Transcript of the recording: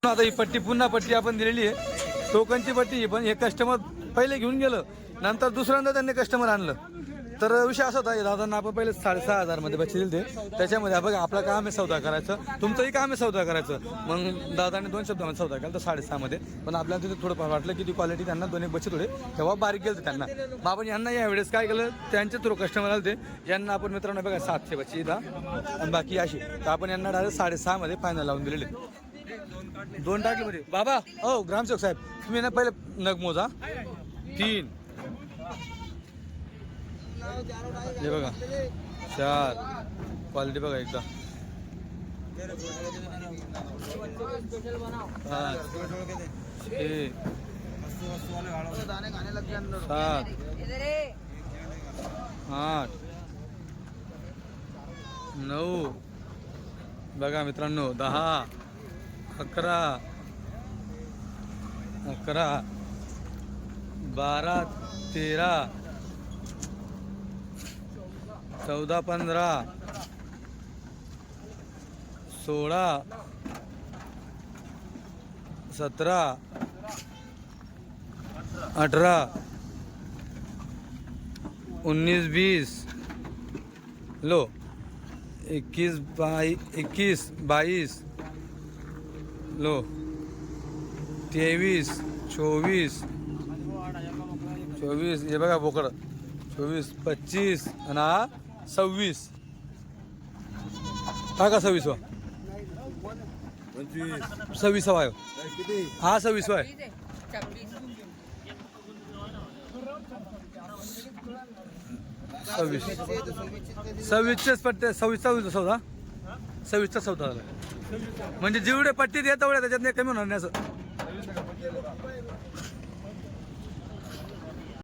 आता ही पट्टी पुन्हा पट्टी आपण दिलेली आहे टोकनची पट्टी, पण हे कस्टमर पहिले घेऊन गेलं, नंतर दुसऱ्यांदा त्यांनी कस्टमर आणलं. तर विषय असा होता, दादांना आपण पहिले 6,500 मध्ये बच्चे दिले. त्याच्यामध्ये बघा आपलं काम आहे सौदा करायचं, तुमचंही काम आहे सौदा करायचं. मग दादाने 2 शब्दामध्ये सौदा केला तर 6.5 मध्ये. पण आपल्याला तिथे थोडं वाटलं की ती क्वालिटी त्यांना दोन्ही बच्चे थोडे तेव्हा बारीक गेलं त्यांना. बाबा यांना यावेळेस काय केलं, त्यांचे थ्रू कस्टमर आले ते यांना आपण मित्रांनो बघा 700 बच्चे इथं आणि बाकी अशी. तर आपण यांना डायरेक्ट 6.5 मध्ये फायनल लावून दिलेले. 2 टाकीमध्ये बाबा हो ग्रामसेवक साहेब तुम्ही ना पहिले नग मोजा 3 हे बघा 4 क्वालिटी बघा एकदा 5 6 7 8 9 बघा मित्रांनो 10 11 12 13 14 15 16 17 18 19 20 लो 21 22 लो 23 24 हे बघा बोकड 24 25 आणि हा 26 टाका 26 वा 26 आहे हा 26 आहे 26 पट्टे 26 सौदा 26चा सौदा झाला. म्हणजे जेवढे पट्टी देत तेवढ्या त्याच्यात नाही कमी होणार नाही असं.